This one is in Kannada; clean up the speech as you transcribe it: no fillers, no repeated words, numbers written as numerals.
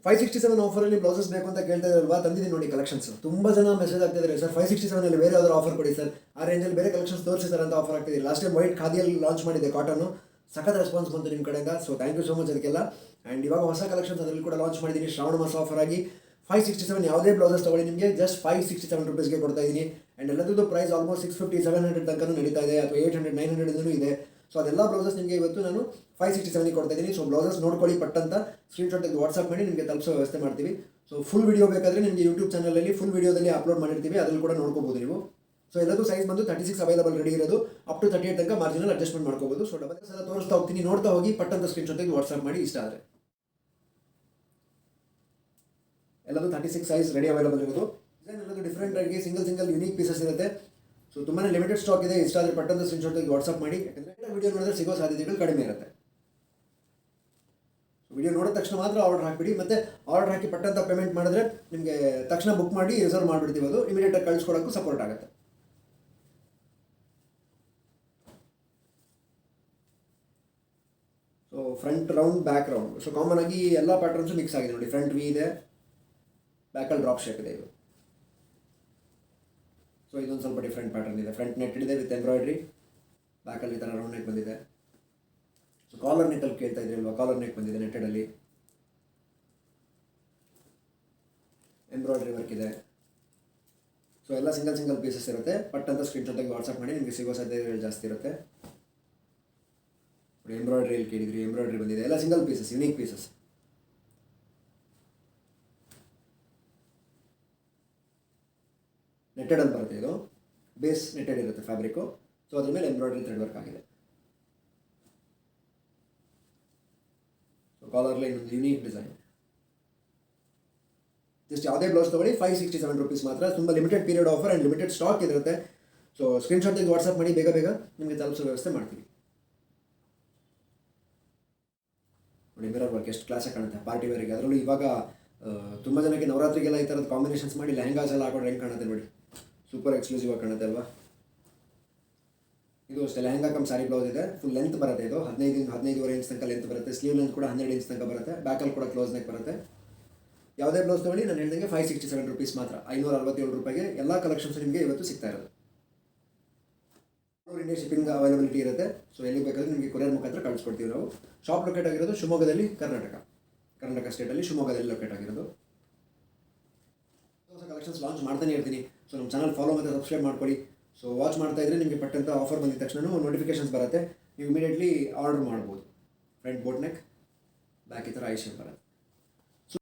567 ಆಫರಲ್ಲಿ ಬ್ಲೌಸಸ್ ಬೇಕು ಅಂತ ಕೇಳ್ತಾ ಇದ್ರಲ್ವಾ, ತಂದಿದ್ದೀನಿ ನೋಡಿ ಕಲೆಕ್ಷನ್ಸ್. ತುಂಬ ಜನ ಮೆಸೇಜ್ ಆಗ್ತಿದ್ದಾರೆ, ಸರ್ 567 ಬೇರೆ ಯಾವ್ದಾದ್ರು ಆಫರ್ ಕೊಡಿ ಸರ್, ಆ ರೇಂಜಲ್ಲಿ ಬೇರೆ ಕಲೆಕ್ಷನ್ಸ್ ತೋರಿಸಿ ಸರ್ ಅಂತ ಆಫರ್ ಆಗ್ತಿದೆ. ಲಾಸ್ಟ್ ಟೈಮ್ ವೈಟ್ ಖಾದಿಯಲ್ಲಿ ಲಾಂಚ್ ಮಾಡಿದೆ ಕಾಟನ್ನು, ಸಖತ್ ರೆಸ್ಪಾನ್ಸ್ ಬಂತು ನಿಮ್ಮ ಕಡೆಯಿಂದ. So thank you so much ಅದಕ್ಕೆಲ್ಲ. ಆ್ಯಂಡ್ ಇವಾಗ ಹೊಸ ಕಲೆಕ್ಷನ್ಸ್ ಅದರಲ್ಲಿ ಕೂಡ ಲಾಂಚ್ ಮಾಡಿದ್ದೀನಿ ಶ್ರಾವಣ ಮಾಸ ಆಫರ್ ಆಗಿ. 567 ಯಾವುದೇ ಬ್ಲೌಸಸ್ ತೊಗೊಳ್ಳಿ ನಿಮಗೆ ಜಸ್ಟ್ 567 ರೂಪೀಸ್ಗೆ ಕೊಡ್ತಾ ಇದ್ದೀನಿ. ಆ್ಯಂಡ್ ಎಲ್ಲದೂ ಪ್ರೈಸ್ ಆಲ್ಮೋಸ್ಟ್ 650 700 ತನಕ ನಡೀತಾ ಇದೆ, ಅಥವಾ 800 900 ಇದೆ. ಸೊ ಅದೆಲ್ಲ ಬ್ಲೌಸಸ್ ನಿಮಗೆ ಇವತ್ತು ನಾನು 567 ಕೊಡ್ತಾ ಇದ್ದೀನಿ. ಸೊ ಬ್ಲೌಸಸ್ ನೋಡ್ಕೊಳ್ಳಿ, ಪಟ್ಟಂತ ಸ್ಕ್ರೀನ್ಶಾಟ್ ತೆಗೆದು ವಾಟ್ಸಪ್ ಮಾಡಿ ನಿಮಗೆ ತಲುಪಿಸೋ ವ್ಯವಸ್ಥೆ ಮಾಡ್ತೀವಿ. ಸೊ ಫುಲ್ ವಿಡಿಯೋ ಬೇಕಾದರೆ ನಿಮಗೆ ಯೂಟ್ಯೂಬ್ ಚಾನಲಲ್ಲಿ ಫುಲ್ ವಿಡಿಯೋದಲ್ಲಿ ಅಪ್ಲೋಡ್ ಮಾಡಿರ್ತೀವಿ, ಅದ್ರಲ್ಲಿ ಕೂಡ ನೋಡ್ಕೋಬೋದು ನೀವು. ಸೊ ಎಲ್ಲದೂ ಸೈಜ್ ಬಂದು 36 ಅವೈಲಬಲ್ ರೆಡಿ ಇರೋದು, ಅಪ್ ಟು 38 ತನಕ ಮಾರ್ಜಿನಲ್ ಅಡ್ಜಸ್ಟ್ಮೆಂಟ್ ಮಾಡ್ಕೋಬೋದು. ಸೊ ಡಬಲ್ ಸಲ ತೋರಿಸ್ತಾ ಹೋಗ್ತೀನಿ, ನೋಡ್ತಾ ಹೋಗಿ, ಪಟ್ಟಂತ ಸ್ಕ್ರೀನ್ಶಾಟ್ ತೆಗೆದು ವಾಟ್ಸಪ್ ಮಾಡಿ ಇಷ್ಟ ಆದರೆ. ಎಲ್ಲದೂ 36 ಸೈಜ್ ರೆಡಿ ಅವೈಲಬಲ್ ಇರೋದು. ಡಿಸೈನ್ ಎಲ್ಲದೂ ಡಿಫ್ರೆಂಟ್ ಆಗಿ ಸಿಂಗಲ್ ಯೂನಿಕ್ ಪೀಸಸ್ ಇರುತ್ತೆ. ಸೊ ತುಂಬಾ ಲಿಮಿಟೆಡ್ ಸ್ಟಾಕ್ ಇದೆ, ಇಷ್ಟ ಆದರೆ ಪಟ್ಟಂತ ಸ್ಕ್ರೀನ್ಶಾಟ್ ತೆಗೆದು ವಾಟ್ಸಪ್ ಮಾಡಿ, ಯಾಕಂದರೆ ವಿಡಿಯೋ ನೋಡಿದ್ರೆ ಸಿಗೋ ಸಾಧ್ಯತೆಗಳು ಕಡಿಮೆ ಇರುತ್ತೆ. ವಿಡಿಯೋ ನೋಡಿದ ತಕ್ಷಣ ಮಾತ್ರ ಆರ್ಡರ್ ಹಾಕಿಬಿಡಿ, ಮತ್ತು ಆರ್ಡರ್ ಹಾಕಿ ಪಟ್ಟಂತ ಪೇಮೆಂಟ್ ಮಾಡಿದ್ರೆ ನಿಮಗೆ ತಕ್ಷಣ ಬುಕ್ ಮಾಡಿ ರಿಸರ್ವ್ ಮಾಡಿಬಿಡ್ತೀವಿ, ಅದು ಇಮಿಡಿಯೇಟಾಗಿ ಕಳಿಸ್ಕೊಡೋಕ್ಕೂ ಸಪೋರ್ಟ್ ಆಗುತ್ತೆ. So front round, back round. So common ಆಗಿ ಎಲ್ಲ ಪ್ಯಾಟರ್ನ್ಸು ಮಿಕ್ಸ್ ಆಗಿದೆ ನೋಡಿ. ಫ್ರಂಟ್ ವಿ ಇದೆ, ಬ್ಯಾಕಲ್ಲಿ ಡ್ರಾಪ್ ಶೇಪ್ ಇದೆ ಇದು. ಸೊ ಇದೊಂದು ಸ್ವಲ್ಪ ಡಿಫ್ರೆಂಟ್ ಪ್ಯಾಟರ್ನ್ ಇದೆ. ಫ್ರಂಟ್ ನೆಟ್ ಇದೆ ವಿತ್ ಎಂಬ್ರಾಯ್ಡ್ರಿ, ಬ್ಯಾಕಲ್ಲಿ ಈ ಥರ ರೌಂಡ್ ನೆಕ್ ಬಂದಿದೆ. ಸೊ ಕಾಲರ್ ನೆಕ್ಕಲ್ಲಿ ಕೇಳ್ತಾ ಇದ್ರಿ ಅಲ್ವಾ, ಕಾಲರ್ ನೆಕ್ ಬಂದಿದೆ ನೆಟ್ಟೆಡಲ್ಲಿ, ಎಂಬ್ರಾಯ್ಡ್ರಿ ವರ್ಕ್ ಇದೆ. ಸೊ ಎಲ್ಲ ಸಿಂಗಲ್ ಪೀಸಸ್ ಇರುತ್ತೆ. ಪಟ್ಟಂತ ಸ್ಕ್ರೀನ್ಶಾಟ್ ಆಗಿ ವಾಟ್ಸಪ್ ಮಾಡಿ, ನಿಮಗೆ ಸಿಗೋ ಸಾಧ್ಯತೆಗಳು ಜಾಸ್ತಿ ಇರುತ್ತೆ. ಎಂಬ್ರಾಯ್ಡ್ರಿಯಲ್ಲಿ ಕೇಳಿದ್ರಿ, ಎಂಬ್ರಾಯ್ಡ್ರಿ ಬಂದಿದೆ. ಎಲ್ಲ ಸಿಂಗಲ್ ಪೀಸಸ್, ಯುನೀಕ್ ಪೀಸಸ್. ನೆಟ್ಟೆಡಲ್ಲಿ ಬರುತ್ತೆ, ಇದು ಬೇಸ್ ನೆಟ್ಟೆಡ್ ಇರುತ್ತೆ ಫ್ಯಾಬ್ರಿಕ್ಕು. ಸೊ ಅದ್ರ ಮೇಲೆ ಎಂಬ್ರಾಯ್ಡ್ರಿ ಥ್ರೆಡ್ ವರ್ಕ್ ಆಗಿದೆ. ಸೊ ಕಾಲರ್ಲಿ ಇನ್ನೊಂದು ಯುನೀಕ್ ಡಿಸೈನ್. ಜಸ್ಟ್ ಯಾವುದೇ ಬ್ಲೌಸ್ ತೊಗೊಳ್ಳಿ 567 ರೂಪೀಸ್ ಮಾತ್ರ. ತುಂಬ limited period offer and limited stock ಇರುತ್ತೆ. ಸೊ ಸ್ಕ್ರೀನ್ಶಾಟ್ ತೆಗೆದು ವಾಟ್ಸಪ್ ಮಾಡಿ, ಬೇಗ ನಿಮಗೆ ತಲುಪಿಸೋ ವ್ಯವಸ್ಥೆ ಮಾಡ್ತೀವಿ. ನೋಡಿ ಮಿರರ್ ವರ್ಕ್ ಎಷ್ಟು ಕ್ಲಾಸಾಗಿ ಕಾಣುತ್ತೆ ಪಾರ್ಟಿ ವೇರಿಗೆ. ಅದರಲ್ಲೂ ಇವಾಗ ತುಂಬ ಜನಕ್ಕೆ ನವರಾತ್ರಿಗೆಲ್ಲ ಈ ಥರದ ಕಾಂಬಿನೇಷನ್ಸ್ ಮಾಡಿ ಲೆಹಂಗಾಸ್ ಎಲ್ಲ ಹಾಕೊಂಡ್ರೆ ಹೆಂಗೆ ಕಾಣುತ್ತೆ ನೋಡಿ, ಸೂಪರ್ ಎಕ್ಸ್ಕ್ಲೂಸಿವ್ ಆಗಿ ಕಾಣುತ್ತೆ ಅಲ್ವಾ. ಇದು ಅಷ್ಟೇ ಲೆಹಂಗಾ ಕಮ್ ಸ್ಯಾರಿ ಬ್ಲೌಸ್ ಇದೆ. ಫುಲ್ ಲೆಂತ್ ಬರುತ್ತೆ, ಇದು 15-15.5 ಇಂಚ್ ತನಕ ಲೆಂತ್ ಬರುತ್ತೆ. ಸ್ಲೀವ್ ಲೆಂತ್ ಕೂಡ 12 ಇಂಚ್ ತನಕ ಬರುತ್ತೆ. ಬ್ಯಾಕಲ್ಲಿ ಕೂಡ ಕ್ಲೋಸ್ ನೆಕ್ ಬರುತ್ತೆ. ಯಾವುದೇ ಬ್ಲೌಸ್ ತೊಗೊಳ್ಳಿ ನಾನು ಹೇಳಿದಂಗೆ 567 ರೂಪೀಸ್ ಮಾತ್ರ. 567 ರೂಪಾಯಿಗೆ ಎಲ್ಲ ಕಲೆಕ್ಷನ್ಸ್ ನಿಮಗೆ ಇವತ್ತು ಸಿಗ್ತಾ ಇರೋದು. ಇಂಡಿಯಾ ಶಿಪ್ಪಿಂಗ್ ಅವೈಲಬಿಲಿಟಿ ಇರುತ್ತೆ. ಸೊ ಎಲ್ಲಿ ಬೇಕಾದ್ರೆ ನಿಮಗೆ ಕೊರಿಯರ್ ಮುಖಾಂತರ ಕಳಿಸ್ಕೊಡ್ತೀವಿ ನಾವು. ಶಾಪ್ ಲೊಕೇಟ್ ಆಗಿರೋದು ಶಿವಮೊಗ್ಗದಲ್ಲಿ, ಕರ್ನಾಟಕ ಸ್ಟೇಟಲ್ಲಿ ಶಿವಮೊಗ್ಗದಲ್ಲಿ ಲೊಕೇಟ್ ಆಗಿರೋದು. ಹೊಸ ಕಲೆಕ್ಷನ್ಸ್ ಲಾಂಚ್ ಮಾಡ್ತಾನೆ ಇರ್ತೀನಿ. ಸೊ ನಮ್ಮ ಚಾನಲ್ ಫಾಲೋ ಮತ್ತು ಸಬ್ಸ್ಕ್ರೈಬ್ ಮಾಡ್ಕೊಳ್ಳಿ. ಸೊ ವಾಚ್ ಮಾಡ್ತಾ ಇದ್ದರೆ ನಿಮಗೆ ಪಟ್ಟಂತ ಆಫರ್ ಬಂದಿದ ತಕ್ಷಣ ನೋಟಿಫಿಕೇಶನ್ಸ್ ಬರುತ್ತೆ, ನೀವು ಇಮಿಡಿಯೇಟ್ಲಿ ಆರ್ಡರ್ ಮಾಡ್ಬೋದು. ಫ್ರಂಟ್ ಬೋಟ್ ನೆಕ್, ಬ್ಯಾಕ್ ಈ ಥರ ಐ ಶೇಪ್ ಬರುತ್ತೆ.